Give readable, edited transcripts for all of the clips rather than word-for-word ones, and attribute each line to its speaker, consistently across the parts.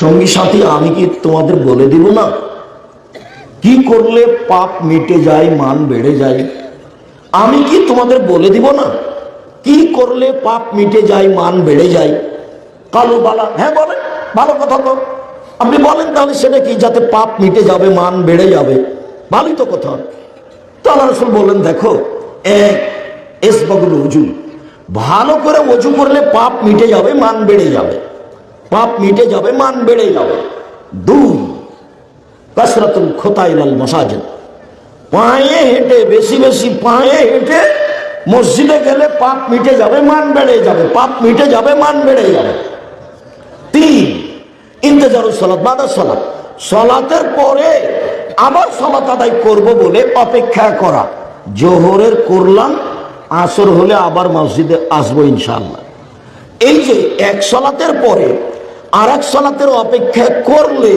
Speaker 1: সঙ্গী সাথী, আমি কি তোমাদের বলে দিব না কি করলে পাপ মিটে যায়, মান বেড়ে যায়? আমি কি তোমাদের বলে দিব না কি করলে পাপ মিটে যায়, মান বেড়ে যায়? কালো বালা, হ্যাঁ বলেন, ভালো কথা তো। আপনি বলেন তাহলে সেটা কি, যাতে পাপ মিটে যাবে, মান বেড়ে যাবে? ভালোই তো কথা। তো আল্লাহ রাসূল বললেন, দেখো, এক, ইসবাগুল ওযু, ভালো করে ওযু করলে পাপ মিটে যাবে, মান বেড়ে যাবে। পাপ মিটে যাবে, মান বেড়ে যাবে। দুই, কাসরাতুল খুতা ইলাল মাসাজিদ, পায়ে হেঁটে, বেশি বেশি পায়ে হেঁটে মসজিদে গেলে পাপ মিটে যাবে, মান বেড়ে যাবে। পাপ মিটে যাবে, মান বেড়ে যাবে। তিন, ইন্তেজারুস সালাত বাদা সালাত, সালাতের পরে আবার সালাত আদায় করব বলে অপেক্ষা করা। জোহরের করলাম, আসর হলে আবার মসজিদে আসবো ইনশাআল্লাহ। এই যে এক সালাতের পরে আর এক সালাতের অপেক্ষা করলে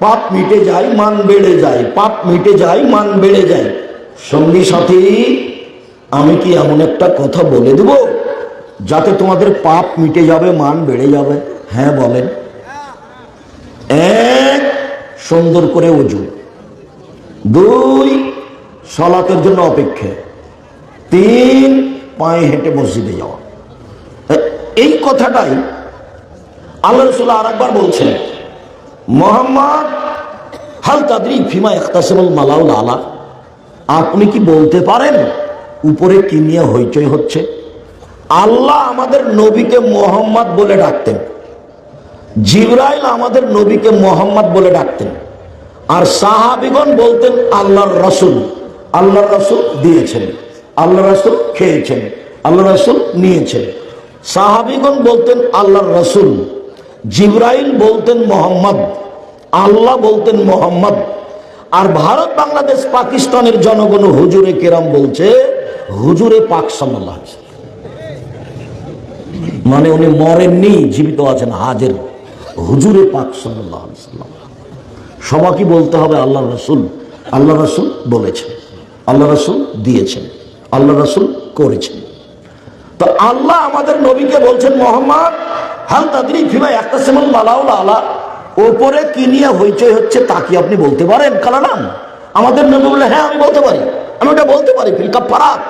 Speaker 1: পাপ মিটে যায়, মান বেড়ে যায়। পাপ মিটে যায়, মান বেড়ে যায়। সঙ্গী সাথী, আমি কি এমন একটা কথা বলে দেব যাতে তোমাদের পাপ মিটে যাবে, মান বেড়ে যাবে? হ্যাঁ বলেন। এক, সুন্দর করে ওযু। দুই, সালাতের জন্য অপেক্ষা। তিন, পায়ে হেঁটে মসজিদে যাওয়া। এই কথাটাই আল্লাহ রাসূল আরেকবার বলছেন, মুহাম্মদ হাল তাদরি ফিমা ইখতাসামাল মালাউল আলা, আপনি কি বলতে পারেন উপরে কি নিয়ে হইচই হচ্ছে? আল্লাহ আমাদের নবীকে মুহাম্মদ বলে ডাকতেন, জিবরাইল আমাদের নবীকে মুহাম্মদ বলে ডাকতেন, আর সাহাবীগণ বলতেন আল্লাহর রাসূল। আল্লাহর রাসূল দিয়েছেন, আল্লাহর রাসূল খেয়েছেন, আল্লাহর রাসূল নিয়েছেন। সাহাবীগণ বলতেন আল্লাহর রাসূল, জিবরাইল বলতেন মুহাম্মদ, আল্লাহ বলতেন মুহাম্মদ। আর ভারত, বাংলাদেশ, পাকিস্তানের জনগণ হুজুরে কেরাম বলছে হুজুরে পাক সাল্লাল্লাহু আলাইহি ওয়াসাল্লাম। মানে উনি মরেননি, জীবিত আছেন, হাজির। হুজুরে পাক সাল্লাল্লাহু আলাইহি ওয়াসাল্লাম। সবাইকে বলতে হবে আল্লাহর রাসূল, আল্লাহর রাসূল বলেছেন, আল্লাহর রাসূল দিয়েছেন, আল্লাহর রাসূল করেছেন। তো আল্লাহ আমাদের নবীকে বলছেন, মুহাম্মদ হাল তাদরি ফিমা ইখতাসামাল মালাউল আলা, ওপরে কি নিয়ে হইচই হচ্ছে তা কি আপনি বলতে পারেন? কালাম আমাদের নবী বলে, হ্যাঁ আমি বলতে পারি, আমি ওটা বলতে পারি। ফিল কাফারাত,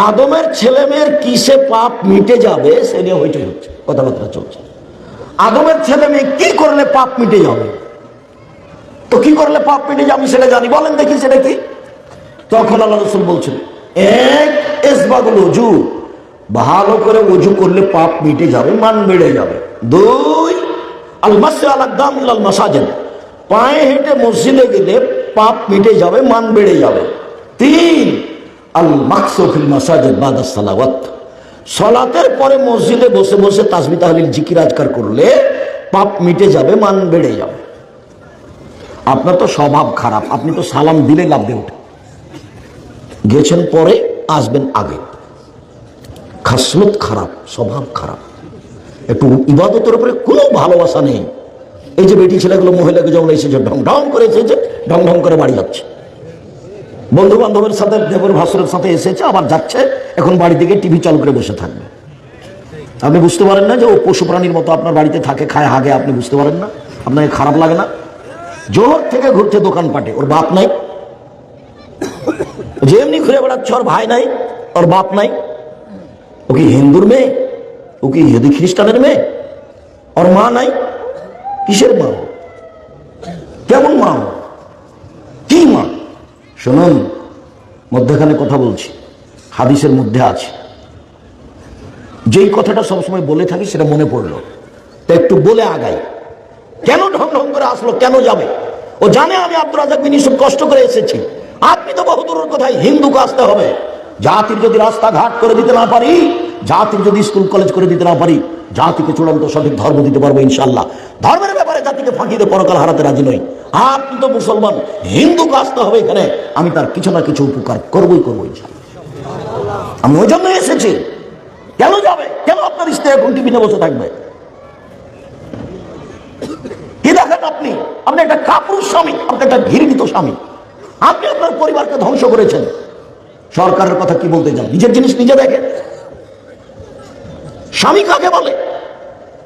Speaker 1: আদমের ছেলে মেয়ের কিসে পাপ মিটে যাবে সে নিয়ে হইচই হচ্ছে, কথাবার্তা চলছে। আদমের ছেলে মেয়ে কি করলে পাপ মিটে যাবে? তো কি করলে পাপ মিটে যাবে সেটা জানি, বলেন দেখি সেটা কি? তখন আল্লাহ রাসূল বলছেন, এক, ইসবাগুল ওযু, ভালো করে ওযু করলে পাপ মিটে যাবে, মান বেড়ে যাবে। দুই, আল মাসি আল আকদাম ইলাল মাসাজিদ, পায়ে হেঁটে মসজিদে গেলে পাপ মিটে যাবে, মান বেড়ে যাবে। তিন, আল মাকসু ফিল মাসাজিদ বাদা সালাওয়াত, সালাতের পরে মসজিদে বসে বসে তাসবিহ তাহলিল জিকির আজকার করলে পাপ মিটে যাবে, মান বেড়ে যাবে। আপনার তো স্বভাব খারাপ, আপনি তো সালাম দিলে লাভ দিয়ে উঠে গেছেন, পরে আসবেন আগে। খাসলত খারাপ, স্বভাব খারাপ, একটু ইবাদতের উপরে কোনো ভালোবাসা নেই। এই যে বেটি ছেলেগুলো মহিলাকে যেমন এসেছে, ঢং ঢং করে এসেছে, ঢং ঢং করে বাড়ি যাচ্ছে। বন্ধু বান্ধবের সাথে, দেবর ভাসুরের সাথে এসেছে, আবার যাচ্ছে, এখন বাড়ি থেকে টিভি চালু করে বসে থাকবে। আপনি বুঝতে পারেন না যে ও পশু প্রাণীর মতো আপনার বাড়িতে থাকে, খায়, হাগে? আপনি বুঝতে পারেন না? আপনাকে খারাপ লাগে না? জোহর থেকে ঘুরছে দোকানপাটে, ওর বাপ নাই? যে এমনি ঘুরে বেড়াচ্ছে, ওর ভাই নাই, ওর বাপ নাই? ও কি হিন্দুর মেয়ে? ও কি ইহুদি খ্রিস্টানের মেয়ে? ওর মা নাই? কিসের মা? কেমন মা? কি মা? শুনুন, মধ্যখানে কথা বলছি, হাদিসের মধ্যে আছে। যেই কথাটা সবসময় বলে থাকি সেটা মনে পড়লো, তো একটু বলে আগাই। কেন ঢং ঢং করে আসলো, কেন যাবে? ও জানে আমি আব্দুর রাজ্জাক বিন ইউসুফ কষ্ট করে এসেছি। আপনি তো বহুদূরের কথায় হিন্দুকে আসতে হবে। জাতির যদি রাস্তাঘাট করে দিতে না পারি, জাতির যদি স্কুল কলেজ করে দিতে না পারি, জাতিকে চূড়ান্ত সঠিক ধর্ম দিতে পারবো ইনশাল্লাহ। ধর্মের ব্যাপারে জাতিকে ফাঁকি দিয়ে পরকাল হারাতে রাজি নই। আপনি তো মুসলমান, হিন্দুকে আসতে হবে এখানে, আমি তার কিছু না কিছু উপকার করবোই করবো ইনশাল্লাহ। আমি ওই জন্য এসেছি। কেন যাবে? কেন আপনার স্ত্রী এখন টিভিতে বসে থাকবে? কি দেখেন আপনি? আপনি একটা কাপুরুষ স্বামী, আপনি একটা ঘৃণিত স্বামী। আপনি আপনার পরিবারকে ধ্বংস করেছেন। সরকারের কথা কি বলতে যান? নিজের জিনিস নিজে দেখেন। স্বামী কাকে বলে?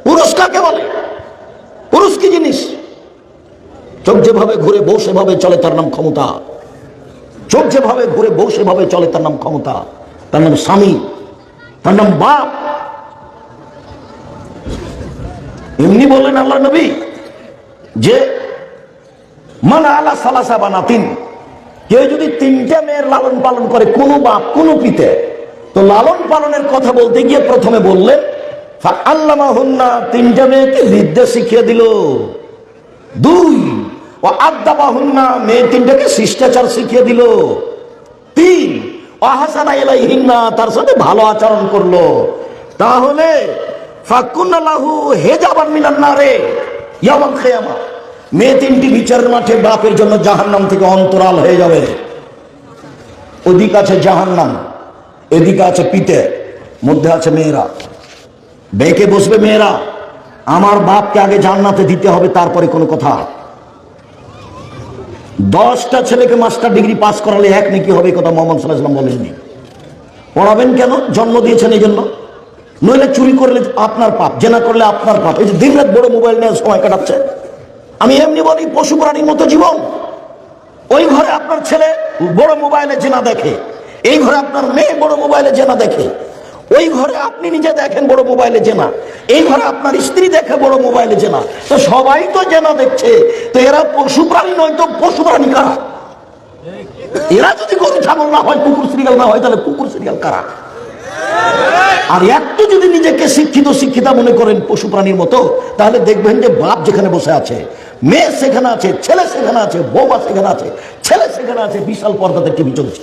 Speaker 1: পুরুষ কাকে বলে? পুরুষ কি জিনিস? চোখ যেভাবে ঘুরে বউ সেভাবে চলে, তার নাম ক্ষমতা। চোখ যেভাবে ঘুরে বউ সেভাবে চলে, তার নাম ক্ষমতা, তার নাম স্বামী, তার নাম বাপ। এমনি বললেন আল্লাহ নবী যে মান আলা সালাসা বানাতিন, কেউ যদি তিনটা মেয়ের লালন পালন করে, কোন বাপ কোন পিতে, তো লালন পালনের কথা বলতে গিয়ে প্রথমে বললেন ফাআল্লামাহুন্না, তিনটা মেয়েকে বিদ্যা শিখিয়ে দিল। দুই, ও আদাবাহুন্না, মেয়ে তিনটাকে শিষ্টাচার শিখিয়ে দিল। তিন, আহসানা ইলাইহিন্না, তার সাথে ভালো আচরণ করলো। তাহলে ফাকুন্না লাহু হিজাবান মিনান নারে ইয়াউমাল কিয়ামা, মেয়ে তিনটি বিচারের মাঠে বাপের জন্য জাহান্নাম থেকে অন্তরাল হয়ে যাবে। ওদিকে আছে জাহান্নাম, এদিকে আছে পিতে, মধ্যে আছে মেয়েরা। বেঁকে বসবে মেয়েরা, আমার বাপকে আগে জান্নাতে দিতে হবে, তারপরে কোনো কথা। 10টা ছেলেকে মাস্টার ডিগ্রি পাস করালে এক নেকি হবে, কথা মোহাম্মদ সাল্লাল্লাহু আলাইহি ওয়াসাল্লাম বলেননি। পড়াবেন কেন? জন্ম দিয়েছেন এই জন্য। নইলে চুরি করলে আপনার পাপ, জেনা করলে আপনার পাপ। এই যে দিনরাত বড় মোবাইল নিয়ে সময় কাটাচ্ছে, আমি এমনি বলি পশু প্রাণীর মতো জীবন। ওই ঘরে আপনার ছেলে বড় মোবাইলে জেনা দেখে, এই ঘরে আপনার মেয়ে বড় মোবাইলে জেনা দেখে, ওই ঘরে আপনি নিজে দেখেন বড় মোবাইলে জেনা, এই ঘরে আপনার স্ত্রী দেখে বড় মোবাইলে জেনা। তো সবাই তো জেনা দেখছে, তো এরা পশু প্রাণী নয় তো পশু প্রাণী কারা? এরা যদি গরু ছাগল না হয়, কুকুর সিরিয়াল না হয়, তাহলে কুকুর সিরিয়াল কারা? আর একটু যদি নিজেকে শিক্ষিতা মনে করেন পশু প্রাণীর মতো, তাহলে দেখবেন যে বাপ যেখানে বসে আছে, মেয়ে সেখানে আছে, ছেলে সেখানে আছে, বৌমা সেখানে আছে, ছেলে সেখানে আছে, বিশাল পর্দাতে টিভি চলছে।